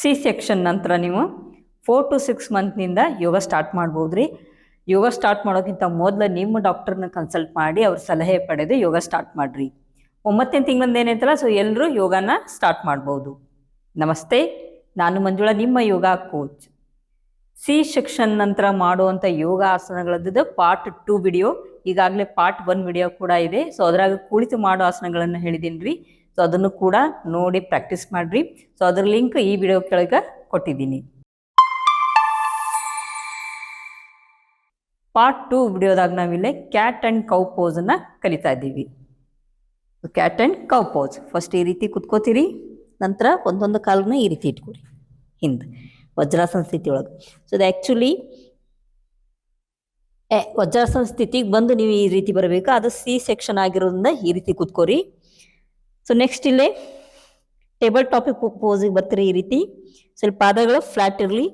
C section ನಂತರ ನೀವು 4 to 6 ಮಂತ್ನಿಂದ yoga start ಮಾಡ್ಬೋದು ರೀ. ಯೋಗ ಸ್ಟಾರ್ಟ್ ಮಾಡೋಕ್ಕಿಂತ ಮೊದಲು ನಿಮ್ಮ ಡಾಕ್ಟರ್ನ ಕನ್ಸಲ್ಟ್ ಮಾಡಿ ಅವ್ರ ಸಲಹೆ ಪಡೆದು ಯೋಗ ಸ್ಟಾರ್ಟ್ ಮಾಡಿರಿ. 9ನೇ ತಿಂಗಳಿಂದ ಏನೈತಲ್ಲ, ಸೊ ಎಲ್ಲರೂ ಯೋಗನ ಸ್ಟಾರ್ಟ್ ಮಾಡ್ಬೋದು. ನಮಸ್ತೆ, ನಾನು ಮಂಜುಳಾ, ನಿಮ್ಮ ಯೋಗ ಕೋಚ್. ಸಿ ಸೆಕ್ಷನ್ ನಂತರ ಮಾಡುವಂಥ ಯೋಗ ಆಸನಗಳದ್ದು ಪಾರ್ಟ್ 2 ವಿಡಿಯೋ, ಈಗಾಗಲೇ ಪಾರ್ಟ್ 1 ವಿಡಿಯೋ ಕೂಡ ಇದೆ. ಸೊ ಅದ್ರಾಗ ಕುಳಿತು ಮಾಡೋ ಆಸನಗಳನ್ನು ಹೇಳಿದ್ದೀನಿ ರೀ. ಸೊ ಅದನ್ನು ಕೂಡ ನೋಡಿ ಪ್ರಾಕ್ಟೀಸ್ ಮಾಡಿರಿ. ಸೊ ಅದ್ರ ಲಿಂಕ್ ಈ ವಿಡಿಯೋ ಕೆಳಗೆ ಕೊಟ್ಟಿದ್ದೀನಿ. ಪಾರ್ಟ್ 2 ವಿಡಿಯೋದಾಗ ನಾವಿಲ್ಲೇ ಕ್ಯಾಟ್ ಆ್ಯಂಡ್ ಕೌ ಪೋಸನ್ನು ಕಲಿತಾ ಇದ್ದೀವಿ. Cat and cow pose, first ಈ ರೀತಿ ಕುತ್ಕೋತೀರಿ, ನಂತರ ಒಂದೊಂದು ಕಾಲನ್ನ ಈ ರೀತಿ ಇಟ್ಕೊರಿ ಹಿಂದೆ ವಜ್ರಾಸನ ಸ್ಥಿತಿ ಒಳಗೆ. ಸೊ ಅದು ಆ್ಯಕ್ಚುಲಿ ವಜ್ರಾಸನ ಸ್ಥಿತಿಗೆ ಬಂದು ನೀವು ಈ ರೀತಿ ಬರಬೇಕು. ಅದು ಸಿ ಸೆಕ್ಷನ್ ಆಗಿರೋದ್ರಿಂದ ಈ ರೀತಿ ಕುತ್ಕೋರಿ. ಸೊ ನೆಕ್ಸ್ಟ್ ಇಲ್ಲೇ ಟೇಬಲ್ ಟಾಪಿಕ್ ಪೋಸಿಗೆ ಬರ್ತೀರಿ ಈ ರೀತಿ. ಸ್ವಲ್ಪ ಪಾದಗಳು ಫ್ಲಾಟ್ ಇರಲಿ,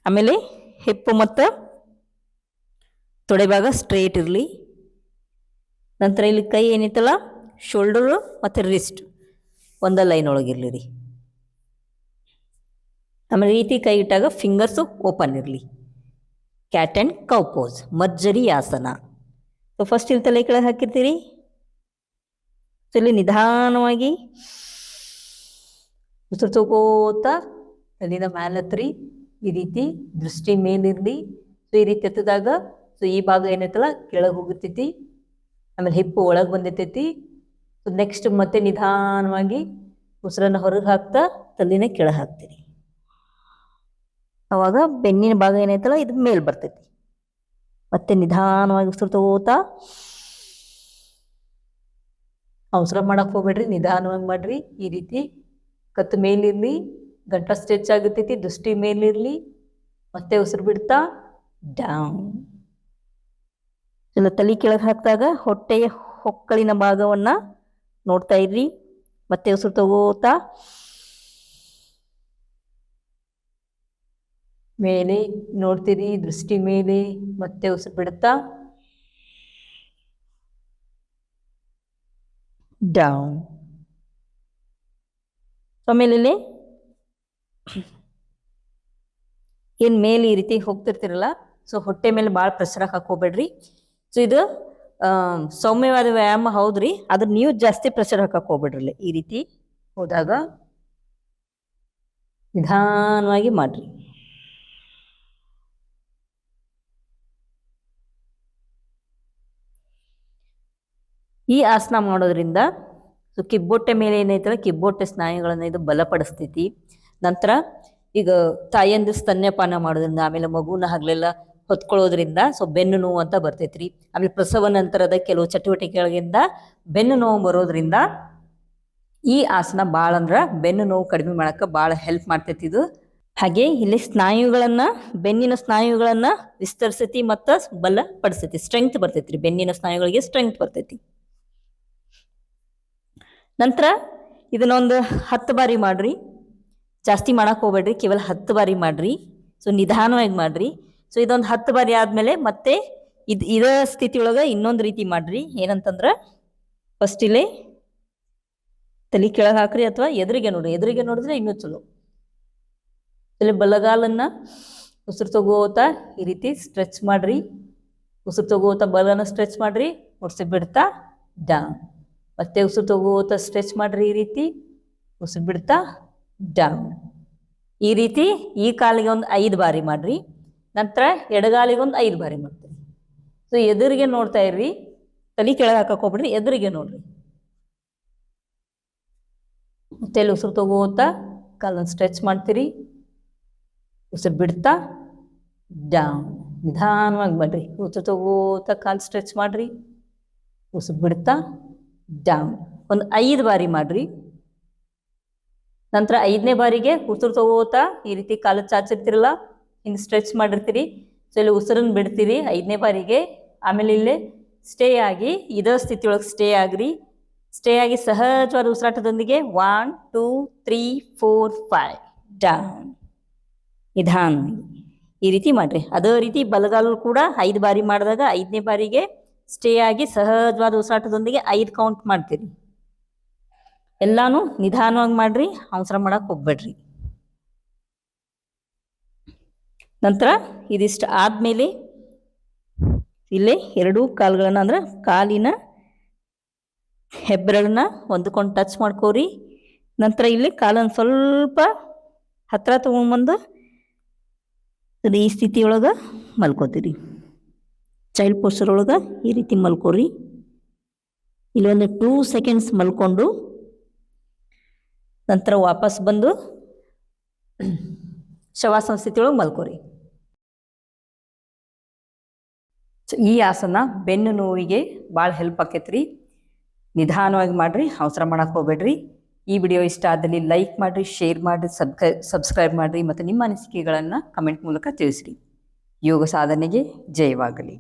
ಆಮೇಲೆ ಹಿಪ್ಪು ಮತ್ತು ತೊಡೆ ಭಾಗ ಸ್ಟ್ರೇಟ್ ಇರಲಿ. ನಂತರ ಇಲ್ಲಿ ಕೈ ಏನೈತಲ್ಲ, ಶೋಲ್ಡರು ಮತ್ತು ರಿಸ್ಟ್ ಒಂದ ಲೈನ್ ಒಳಗಿರಲಿ ರೀ. ಆಮೇಲೆ ರೀತಿ ಕೈ ಇಟ್ಟಾಗ ಫಿಂಗರ್ಸು ಓಪನ್ ಇರಲಿ. ಕ್ಯಾಟ್ ಆ್ಯಂಡ್ ಕೌ ಪೋಸ್, ಮಜ್ಜರಿ ಆಸನ. ಸೊ ಫಸ್ಟ್ ಇಲ್ಲಿ ತಲೆ ಕೆಳಗೆ ಹಾಕಿರ್ತೀರಿ. ಸೊ ಇಲ್ಲಿ ನಿಧಾನವಾಗಿ ಉಸಿರು ತಗೋತಾ ತಲೆಯಿಂದ ಮೇಲೆ ಹತ್ರಿ. ಈ ರೀತಿ ದೃಷ್ಟಿ ಮೇಲಿರಲಿ. ಸೊ ಈ ರೀತಿ ಎತ್ತದಾಗ ಸೊ ಈ ಭಾಗ ಏನೈತಲ್ಲ ಕೆಳಗೆ ಹೋಗಿರ್ತೈತಿ, ಆಮೇಲೆ ಹಿಪ್ಪು ಒಳಗೆ ಬಂದಿರ್ತೈತಿ. ಸೊ ನೆಕ್ಸ್ಟ್ ಮತ್ತೆ ನಿಧಾನವಾಗಿ ಉಸಿರನ್ನು ಹೊರಗೆ ಹಾಕ್ತಾ ತಲೆನ ಕೆಳಗೆ ಹಾಕ್ತೀರಿ. ಅವಾಗ ಬೆನ್ನಿನ ಭಾಗ ಏನೈತಲ್ಲ ಇದು ಮೇಲೆ ಬರ್ತೈತಿ. ಮತ್ತೆ ನಿಧಾನವಾಗಿ ಉಸಿರು ತಗೋತಾ, ಅವಸರ ಮಾಡಕ್ಕೆ ಹೋಗ್ಬೇಡ್ರಿ, ನಿಧಾನವಾಗಿ ಮಾಡ್ರಿ. ಈ ರೀತಿ ಕತ್ತು ಮೇಲಿರಲಿ, ಗಂಟ ಸ್ಟ್ರೆಚ್ ಆಗುತ್ತೈತಿ, ದೃಷ್ಟಿ ಮೇಲಿರಲಿ. ಮತ್ತೆ ಉಸಿರು ಬಿಡ್ತಾ ಡೌನ್. ಇಲ್ಲ ತಲೆ ಕೆಳಗೆ ಹಾಕಿದಾಗ ಹೊಟ್ಟೆಯ ಹೊಕ್ಕಳಿನ ಭಾಗವನ್ನು ನೋಡ್ತಾ ಇರ್ರಿ. ಮತ್ತೆ ಉಸಿರು ತಗೋತಾ ಮೇಲೆ ನೋಡ್ತೀರಿ, ದೃಷ್ಟಿ ಮೇಲೆ. ಮತ್ತೆ ಉಸಿರು ಬಿಡ್ತಾ ಡೌನ್. ಆಮೇಲೆ ಇಲ್ಲಿ ಏನು ಮೇಲೆ ಈ ರೀತಿ ಹೋಗ್ತಿರ್ತಿರಲ್ಲ, ಸೊ ಹೊಟ್ಟೆ ಮೇಲೆ ಭಾಳ ಪ್ರೆಷರ್ ಹಾಕೋಬೇಡ್ರಿ. ಸೊ ಇದು ಸೌಮ್ಯವಾದ ವ್ಯಾಯಾಮ ಹೌದ್ರಿ, ಅದ್ರ ನೀವು ಜಾಸ್ತಿ ಪ್ರೆಷರ್ ಹಾಕಕ್ಕೆ ಹೋಗ್ಬೇಡ್ರಿ. ಈ ರೀತಿ ಹೋದಾಗ ನಿಧಾನವಾಗಿ ಮಾಡ್ರಿ. ಈ ಆಸನ ಮಾಡೋದ್ರಿಂದ ಸೊ ಕಿಬ್ಬೊಟ್ಟೆ ಮೇಲೆ ಏನೈತಲ್ಲ, ಕಿಬ್ಬೊಟ್ಟೆ ಸ್ನಾಯುಗಳನ್ನು ಇದು ಬಲಪಡಿಸ್ತೈತಿ. ನಂತರ ಈಗ ತಾಯಿಯಂದು ಸ್ತನ್ಯಪಾನ ಮಾಡೋದ್ರಿಂದ, ಆಮೇಲೆ ಮಗುನ ಹಗಲೆಲ್ಲ ಹೊತ್ಕೊಳ್ಳೋದ್ರಿಂದ ಸೊ ಬೆನ್ನು ನೋವು ಅಂತ ಬರ್ತೈತ್ರಿ. ಆಮೇಲೆ ಪ್ರಸವ ನಂತರದ ಕೆಲವು ಚಟುವಟಿಕೆಗಳಿಂದ ಬೆನ್ನು ನೋವು ಬರೋದ್ರಿಂದ ಈ ಆಸನ ಭಾಳ ಅಂದ್ರೆ ಬೆನ್ನು ನೋವು ಕಡಿಮೆ ಮಾಡೋಕ್ಕೆ ಭಾಳ ಹೆಲ್ಪ್ ಮಾಡ್ತೈತಿ ಇದು. ಹಾಗೆ ಇಲ್ಲಿ ಸ್ನಾಯುಗಳನ್ನು, ಬೆನ್ನಿನ ಸ್ನಾಯುಗಳನ್ನು ವಿಸ್ತರಿಸೈತಿ ಮತ್ತು ಬಲಪಡಿಸ್ತೈತಿ, ಸ್ಟ್ರೆಂಗ್ತ್ ಬರ್ತೈತ್ರಿ. ಬೆನ್ನಿನ ಸ್ನಾಯುಗಳಿಗೆ ಸ್ಟ್ರೆಂಗ್ತ್ ಬರ್ತೈತಿ. ನಂತರ ಇದನ್ನೊಂದು 10 ಬಾರಿ ಮಾಡ್ರಿ. ಜಾಸ್ತಿ ಮಾಡಕ್ಕೆ ಹೋಗ್ಬೇಡ್ರಿ, ಕೇವಲ 10 ಬಾರಿ ಮಾಡ್ರಿ. ಸೊ ನಿಧಾನವಾಗಿ ಮಾಡ್ರಿ. ಸೊ ಇದೊಂದು 10 ಬಾರಿ ಆದಮೇಲೆ ಮತ್ತೆ ಇದೇ ಸ್ಥಿತಿಯೊಳಗೆ ಇನ್ನೊಂದು ರೀತಿ ಮಾಡ್ರಿ. ಏನಂತಂದ್ರೆ ಫಸ್ಟ್ ಇಲ್ಲೇ ತಲೆ ಕೆಳಗೆ ಹಾಕ್ರಿ, ಅಥವಾ ಎದುರಿಗೆ ನೋಡ್ರಿ. ಎದುರಿಗೆ ನೋಡಿದ್ರೆ ಇನ್ನೂ ಚಲೋ. ಇಲ್ಲಿ ಬಲಗಾಲನ್ನು ಉಸಿರು ತಗೋತಾ ಈ ರೀತಿ ಸ್ಟ್ರೆಚ್ ಮಾಡ್ರಿ. ಉಸಿರು ತಗೋತಾ ಬಲನ ಸ್ಟ್ರೆಚ್ ಮಾಡ್ರಿ, ಉಸಿರು ಬಿಡ್ತಾ ಡೌನ್. ಮತ್ತೆ ಉಸಿರು ತಗೋತಾ ಸ್ಟ್ರೆಚ್ ಮಾಡ್ರಿ. ಈ ರೀತಿ ಉಸಿರು ಬಿಡ್ತಾ ಡೌನ್. ಈ ರೀತಿ ಈ ಕಾಲಿಗೆ ಒಂದು 5 ಬಾರಿ ಮಾಡ್ರಿ. ನಂತರ ಎಡಗಾಲಿಗೆ ಒಂದು 5 ಬಾರಿ ಮಾಡ್ತೀರಿ. ಸೊ ಎದುರಿಗೆ ನೋಡ್ತಾ ಇರ್ರಿ, ತಲೆ ಕೆಳಗೆ ಹಾಕಕ್ಕೆ ಹೋಗ್ಬಿಡ್ರಿ, ಎದುರಿಗೆ ನೋಡ್ರಿ. ಮತ್ತೆ ಇಲ್ಲಿ ಉಸಿರು ತಗೋತಾ ಕಾಲನ್ನು ಸ್ಟ್ರೆಚ್ ಮಾಡ್ತೀರಿ. ಉಸಿರು ಬಿಡ್ತಾ ಡೌನ್. ನಿಧಾನವಾಗಿ ಮಾಡ್ರಿ. ಉಸಿರು ತಗೋತಾ ಕಾಲು ಸ್ಟ್ರೆಚ್ ಮಾಡ್ರಿ, ಉಸಿರು ಬಿಡ್ತಾ ಡೌನ್. ಒಂದು 5 ಬಾರಿ ಮಾಡ್ರಿ. ನಂತರ 5ನೇ ಬಾರಿಗೆ ಉಸಿರು ತಗೋತಾ ಈ ರೀತಿ ಕಾಲು ಚಾಚಿರ್ತಿರಲ್ಲ, ಹಿಂಗೆ ಸ್ಟ್ರೆಚ್ ಮಾಡಿರ್ತೀರಿ. ಸೊ ಇಲ್ಲಿ ಉಸಿರನ್ನು ಬಿಡ್ತೀರಿ 5ನೇ ಬಾರಿಗೆ. ಆಮೇಲೆ ಇಲ್ಲೇ ಸ್ಟೇ ಆಗಿ ಇದೇ ಸ್ಥಿತಿಯೊಳಗೆ ಸ್ಟೇ ಆಗ್ರಿ. ಸ್ಟೇ ಆಗಿ ಸಹಜವಾದ ಉಸಿರಾಟದೊಂದಿಗೆ 1 2 3 4 5 ಡೌನ್. ನಿಧಾನವಾಗಿ ಈ ರೀತಿ ಮಾಡ್ರಿ. ಅದೇ ರೀತಿ ಬಲಗಾಲು ಕೂಡ 5 ಬಾರಿ ಮಾಡಿದಾಗ 5ನೇ ಬಾರಿಗೆ ಸ್ಟೇ ಆಗಿ ಸಹಜವಾದ ಉಸಿರಾಟದೊಂದಿಗೆ 5 ಕೌಂಟ್ ಮಾಡ್ತೀರಿ. ಎಲ್ಲಾನು ನಿಧಾನವಾಗಿ ಮಾಡ್ರಿ, ಅವಸರ ಮಾಡಕ್ಕೆ ಹೋಗ್ಬೇಡ್ರಿ. ನಂತರ ಇದಿಷ್ಟು ಆದಮೇಲೆ ಇಲ್ಲೇ ಎರಡೂ ಕಾಲುಗಳನ್ನ ಅಂದ್ರೆ ಕಾಲಿನ ಹೆಬ್ಬೆರಳನ್ನ ಹೊಂದ್ಕೊಂಡು ಟಚ್ ಮಾಡ್ಕೋರಿ. ನಂತರ ಇಲ್ಲಿ ಕಾಲನ್ನು ಸ್ವಲ್ಪ ಹತ್ತಿರ ತೊಗೊಂಡ್ಬಂದು ಈ ಸ್ಥಿತಿಯೊಳಗೆ ಮಲ್ಕೋತೀರಿ. ಚೈಲ್ಡ್ ಪೋಸ್ಚರ್ ಒಳಗೆ ಈ ರೀತಿ ಮಲ್ಕೋರಿ. ಇಲ್ಲೊಂದು 2 ಸೆಕೆಂಡ್ಸ್ ಮಲ್ಕೊಂಡು ನಂತರ ವಾಪಸ್ ಬಂದು ಶವಾಸನ ಸ್ಥಿತಿಯೊಳಗೆ ಮಲ್ಕೋರಿ. ಈ ಆಸನ ಬೆನ್ನು ನೋವಿಗೆ ಭಾಳ ಹೆಲ್ಪ್ ಆಕೈತ್ರಿ. ನಿಧಾನವಾಗಿ ಮಾಡಿರಿ, ಅವಸರ ಮಾಡಕ್ಕೆ ಹೋಗ್ಬೇಡ್ರಿ. ಈ ವಿಡಿಯೋ ಇಷ್ಟ ಆದಲ್ಲಿ ಲೈಕ್ ಮಾಡಿರಿ, ಶೇರ್ ಮಾಡಿರಿ, ಸಬ್ಸ್ಕ್ರೈಬ್ ಮಾಡಿರಿ ಮತ್ತು ನಿಮ್ಮ ಅನಿಸಿಕೆಗಳನ್ನು ಕಮೆಂಟ್ ಮೂಲಕ ತಿಳಿಸಿರಿ. ಯೋಗ ಸಾಧನೆಗೆ ಜಯವಾಗಲಿ.